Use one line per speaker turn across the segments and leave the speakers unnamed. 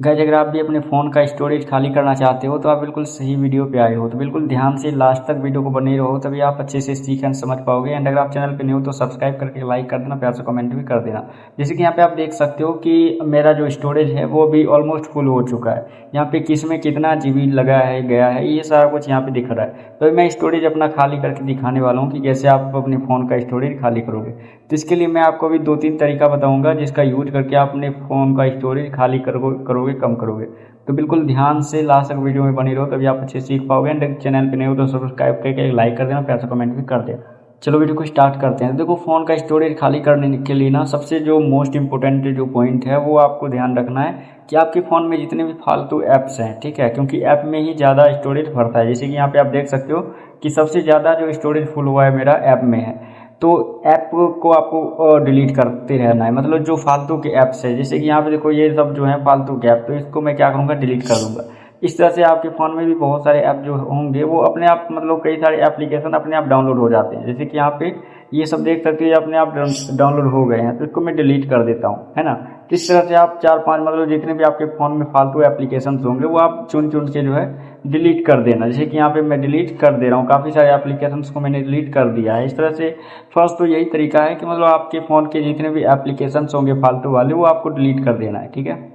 Guys अगर आप भी अपने फ़ोन का स्टोरेज खाली करना चाहते हो तो आप बिल्कुल सही वीडियो पे आए हो। तो बिल्कुल ध्यान से लास्ट तक वीडियो को बने रहो, तभी आप अच्छे से सीख एंड समझ पाओगे। एंड अगर आप चैनल पे न्यू हो तो सब्सक्राइब करके लाइक कर देना, प्यार से कमेंट भी कर देना। जैसे कि यहाँ पे आप देख सकते हो कि मेरा जो स्टोरेज है वो अभी ऑलमोस्ट फुल हो चुका है। यहाँ पे किस में कितना जीबी लगा है गया है ये सारा कुछ यहाँ पे दिख रहा है। तो मैं स्टोरेज अपना खाली करके दिखाने वाला हूँ कि कैसे आप अपने फ़ोन का स्टोरेज खाली करोगे। तो इसके लिए मैं आपको अभी 2-3 तरीका बताऊँगा जिसका यूज करके आप अपने फ़ोन का स्टोरेज खाली करोगे, कम करोगे। तो बिल्कुल ध्यान से लास्ट तक वीडियो में बनी रहो, तभी आप अच्छे सीख पाओगे। एंड चैनल पे नहीं हो तो सब्सक्राइब करके लाइक कर देना, प्यार से कमेंट भी कर देना। चलो वीडियो को स्टार्ट करते हैं। देखो फ़ोन का स्टोरेज खाली करने के लिए ना सबसे जो मोस्ट इंपॉर्टेंट जो पॉइंट है वो आपको ध्यान रखना है कि आपके फ़ोन में जितने भी फालतू ऐप्स हैं, ठीक है, क्योंकि ऐप में ही ज़्यादा स्टोरेज भरता है। जैसे कि यहाँ पे आप देख सकते हो कि सबसे ज़्यादा जो स्टोरेज फुल हुआ है मेरा ऐप में है। तो ऐप को आपको डिलीट करते रहना है, मतलब जो फालतू के ऐप्स है। जैसे कि यहाँ पे देखो ये सब जो है फालतू के ऐप, तो इसको मैं क्या करूँगा, डिलीट कर दूँगा। इस तरह से आपके फ़ोन में भी बहुत सारे ऐप जो होंगे वो अपने आप, मतलब कई सारे एप्लीकेशन अपने आप डाउनलोड हो जाते हैं। जैसे कि यहाँ पे ये सब देख सकते हो ये अपने आप डाउनलोड हो गए हैं, तो इसको मैं डिलीट कर देता हूँ, है ना। तो इस तरह से आप 4-5 मतलब जितने भी आपके फ़ोन में फालतू एप्लीकेशन होंगे वो आप चुन चुन के जो है डिलीट कर देना। जैसे कि यहाँ पे मैं डिलीट कर दे रहा हूँ, काफ़ी सारे एप्लीकेशंस को मैंने डिलीट कर दिया है। इस तरह से फर्स्ट तो यही तरीका है कि मतलब आपके फ़ोन के जितने भी एप्लीकेशंस होंगे फालतू वाले वो आपको डिलीट कर देना है, ठीक है।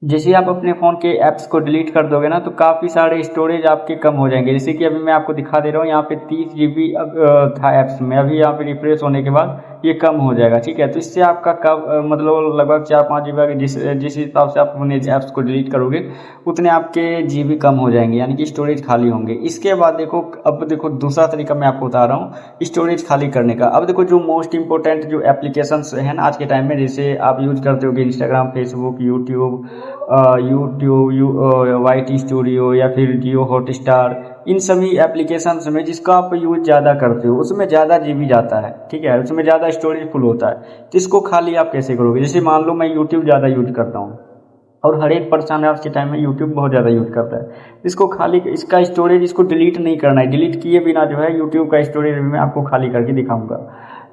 जैसे आप अपने फ़ोन के ऐप्स को डिलीट कर दोगे ना तो काफ़ी सारे स्टोरेज आपके कम हो जाएंगे। जैसे कि अभी मैं आपको दिखा दे रहा हूँ, यहाँ पे 30 जीबी था ऐप्स में, अभी यहाँ पे रिफ्रेश होने के बाद ये कम हो जाएगा, ठीक है। तो इससे आपका कब मतलब लगभग 4-5 जीबी का जिस हिसाब से आप अपने ऐप्स को डिलीट करोगे उतने आपके जीबी कम हो जाएंगे, यानी कि स्टोरेज खाली होंगे। इसके बाद देखो, अब देखो दूसरा तरीका मैं आपको बता रहा हूँ स्टोरेज खाली करने का। अब देखो जो मोस्ट इंपॉर्टेंट जो एप्लीकेशंस है ना आज के टाइम में, जैसे आप यूज करते होगे Instagram, Facebook, YouTube, Y T studio या फिर जियो हॉटस्टार, इन सभी एप्लीकेशंस में जिसका आप यूज ज़्यादा करते हो उसमें ज़्यादा जीबी जाता है, ठीक है, उसमें ज़्यादा स्टोरेज फुल होता है। तो इसको खाली आप कैसे करोगे? जैसे मान लो मैं यूट्यूब ज़्यादा यूज करता हूँ और हर एक पर्सन आज के टाइम में यूट्यूब बहुत ज़्यादा यूज करता है। इसको खाली, इसका स्टोरेज इसको डिलीट नहीं करना है। डिलीट किए बिना जो है यूट्यूब का स्टोरेज मैं आपको खाली करके दिखाऊंगा।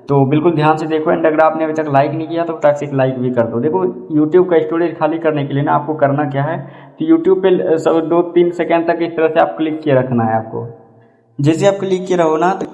तो बिल्कुल ध्यान से देखो। एंड अगर आपने अभी तक लाइक नहीं किया तो फटाक से एक लाइक भी कर दो। देखो यूट्यूब का स्टोरेज खाली करने के लिए ना आपको करना क्या है कि यूट्यूब पे 2-3 सेकेंड तक इस तरह से आप क्लिक किए रखना है आपको। जैसे आप क्लिक किए रहो ना तो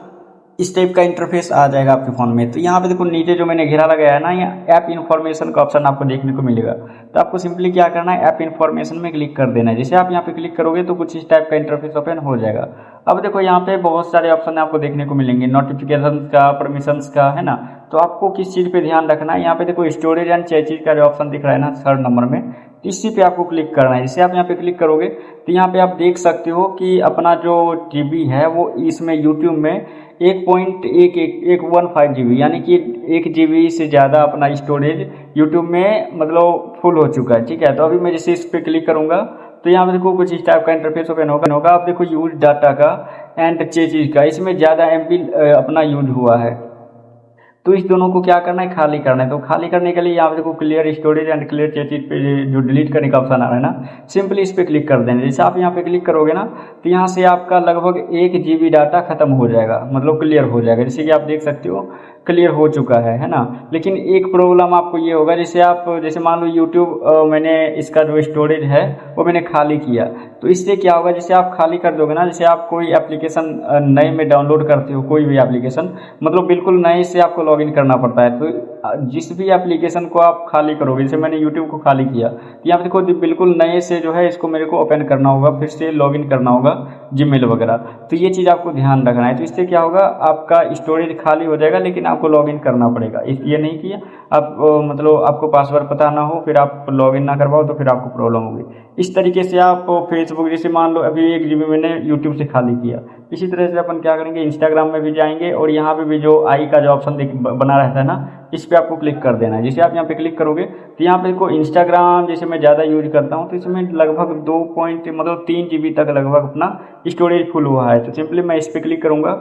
इस टाइप का इंटरफेस आ जाएगा आपके फ़ोन में। तो यहाँ पे देखो नीचे जो मैंने घेरा लगाया है ना, यहाँ ऐप इन्फॉर्मेशन का ऑप्शन आपको देखने को मिलेगा। तो आपको सिंपली क्या करना है, ऐप इन्फॉर्मेशन में क्लिक कर देना है। जैसे आप यहाँ पे क्लिक करोगे तो कुछ इस टाइप का इंटरफेस ओपन हो जाएगा। अब देखो यहाँ पे बहुत सारे ऑप्शन आपको देखने को मिलेंगे, नोटिफिकेशन का, परमिशंस का, है ना। तो आपको किस चीज़ पे ध्यान रखना है, यहाँ पे देखो स्टोरेज एंड चीज का जो ऑप्शन दिख रहा है ना 3rd नंबर में, तो इसी पे आपको क्लिक करना है। जैसे आप यहाँ पे क्लिक करोगे तो यहाँ पे आप देख सकते हो कि अपना जो जीबी है वो इसमें यूट्यूब में 1.1115 जीबी, यानी कि 1 जीबी से ज़्यादा अपना स्टोरेज यूट्यूब में मतलब फुल हो चुका है, ठीक है। तो अभी मैं जैसे इस पर क्लिक करूँगा तो यहाँ पे देखो कुछ इस टाइप का इंटरफेस ओपन होगा। आप देखो यूज डाटा का एंड चीज का, इसमें ज़्यादा एमबी अपना यूज हुआ है। तो इस दोनों को क्या करना है, खाली करना है। तो खाली करने के लिए यहाँ पे देखो क्लियर स्टोरेज एंड क्लियर चीज पे जो डिलीट करने का ऑप्शन आ रहा है ना, सिंपली इस पर क्लिक कर देना। जैसे आप यहाँ पे क्लिक करोगे ना तो यहाँ से आपका लगभग 1 जीबी डाटा खत्म हो जाएगा, मतलब क्लियर हो जाएगा। जैसे कि आप देख सकते हो क्लियर हो चुका है ना। लेकिन एक प्रॉब्लम आपको ये होगा, जैसे मान लो यूट्यूब मैंने इसका जो स्टोरेज है वो मैंने खाली किया, तो इससे क्या होगा, जैसे आप खाली कर दोगे ना, जैसे आप कोई एप्लीकेशन नए में डाउनलोड करते हो, कोई भी एप्लीकेशन, मतलब बिल्कुल नए से आपको लॉगिन करना पड़ता है। तो जिस भी एप्लीकेशन को आप खाली करोगे, जैसे मैंने यूट्यूब को खाली किया तो यहाँ पे देखो बिल्कुल नए से जो है इसको मेरे को ओपन करना होगा, फिर से लॉगिन करना होगा जीमेल वगैरह। तो ये चीज़ आपको ध्यान रखना है। तो इससे क्या होगा, आपका स्टोरेज खाली हो जाएगा लेकिन आपको लॉगिन करना पड़ेगा। इसलिए नहीं किया आप मतलब आपको पासवर्ड पता ना हो, फिर आप लॉगिन ना कर पाओ तो फिर आपको प्रॉब्लम होगी। इस तरीके से आप फेसबुक, जैसे मान लो अभी 1 जीबी मैंने यूट्यूब से खाली किया, इसी तरह से अपन क्या करेंगे, इंस्टाग्राम में भी जाएंगे और यहाँ पे भी जो आई का जो ऑप्शन बना रहता है ना, इस पे आपको क्लिक कर देना है। जैसे आप यहाँ पे क्लिक करोगे तो यहाँ पे देखो इंस्टाग्राम जैसे मैं ज़्यादा यूज करता हूँ तो इसमें लगभग 3 जीबी तक लगभग अपना स्टोरेज फुल हुआ है। तो सिंपली मैं इस पर क्लिक करूँगा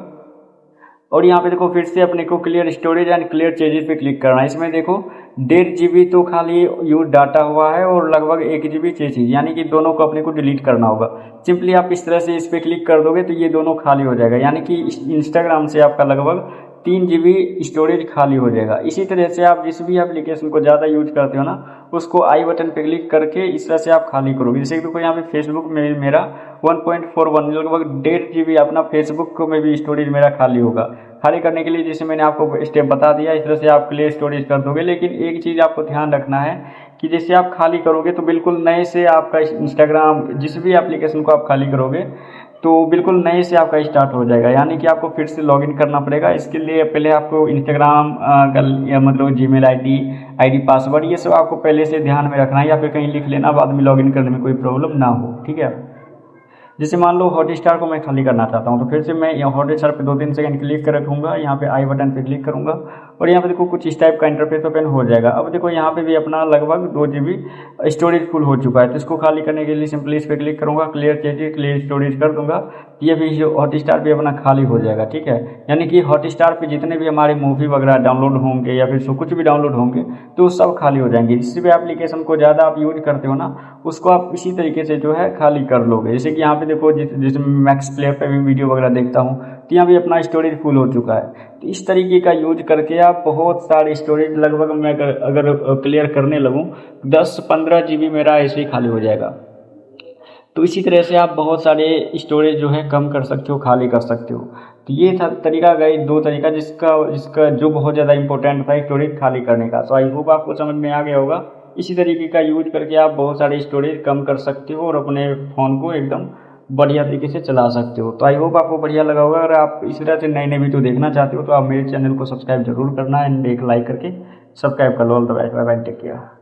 और यहाँ पे देखो फिर से अपने को clear storage and clear changes पे क्लिक करना है। इसमें देखो 1.5 जीबी तो खाली यूज डाटा हुआ है और लगभग 1 जीबी चेंजेस, यानी कि दोनों को अपने को डिलीट करना होगा। सिंपली आप इस तरह से इस पर क्लिक कर दोगे तो ये दोनों खाली हो जाएगा, यानी कि इंस्टाग्राम से आपका लगभग 3 GB स्टोरेज खाली हो जाएगा। इसी तरह से आप जिस भी एप्लीकेशन को ज़्यादा यूज करते हो ना, उसको आई बटन पे क्लिक करके इस तरह से आप खाली करोगे। जैसे कि देखो यहाँ पे फेसबुक में मेरा 1.41 लगभग 1.5 GB अपना फेसबुक को में भी स्टोरेज मेरा खाली होगा। खाली करने के लिए जैसे मैंने आपको स्टेप बता दिया, इस तरह से आप क्लियर स्टोरेज कर दोगे। लेकिन एक चीज़ आपको ध्यान रखना है कि जैसे आप खाली करोगे तो बिल्कुल नए से आपका इंस्टाग्राम जिस भी एप्लीकेशन को आप खाली करोगे तो बिल्कुल नए से आपका स्टार्ट हो जाएगा, यानी कि आपको फिर से लॉगिन करना पड़ेगा। इसके लिए पहले आपको इंस्टाग्राम का मतलब जीमेल आईडी पासवर्ड ये सब आपको पहले से ध्यान में रखना है, या फिर कहीं लिख लेना, बाद में लॉगिन करने में कोई प्रॉब्लम ना हो, ठीक है। जैसे मान लो हॉटस्टार को मैं खाली करना चाहता हूँ, तो फिर से मैं यहाँ हॉटस्टार पे 2-3 सेकंड क्लिक कर रखूँगा, यहाँ पे आई बटन पे क्लिक करूँगा और यहाँ पे देखो कुछ इस टाइप का इंटरफेस ओपन हो जाएगा। अब देखो यहाँ पे भी अपना लगभग 2 GB स्टोरेज फुल हो चुका है। तो इसको खाली करने के लिए सिंपली इस पर क्लिक करूँगा, क्लियर चाहिए क्लियर स्टोरेज कर दूँगा, ये भी हॉटस्टार पे अपना खाली हो जाएगा, ठीक है। यानी कि हॉटस्टार पे जितने भी हमारे मूवी वगैरह डाउनलोड होंगे या फिर कुछ भी डाउनलोड होंगे तो सब खाली हो जाएंगे। जिस भी एप्लीकेशन को ज़्यादा आप यूज करते हो ना, उसको आप इसी तरीके से जो है खाली कर लोगे। जैसे कि यहाँ पे देखो जिस मैक्स प्लेयर पे भी वीडियो वगैरह देखता हूँ तो यहाँ भी अपना स्टोरेज फुल हो चुका है। तो इस तरीके का यूज करके आप बहुत सारे स्टोरेज लगभग मैं अगर क्लियर करने लगूँ 10-15 GB मेरा ऐसे ही खाली हो जाएगा। तो इसी तरह से आप बहुत सारे स्टोरेज जो है कम कर सकते हो, खाली कर सकते हो। तो ये था तरीका गई 2 तरीका जिसका जो बहुत ज़्यादा इंपॉर्टेंट था स्टोरेज खाली करने का। तो आई होप आपको समझ में आ गया होगा। इसी तरीके का यूज करके आप बहुत सारे स्टोरेज कम कर सकते हो और अपने फ़ोन को एकदम बढ़िया तरीके से चला सकते हो। तो आई होप आपको बढ़िया लगा होगा। अगर आप इस तरह से नए नए वीडियो देखना चाहते हो तो आप मेरे चैनल को सब्सक्राइब जरूर करना एंड एक लाइक करके सब्सक्राइब कर लो। All the best, bye bye, take care.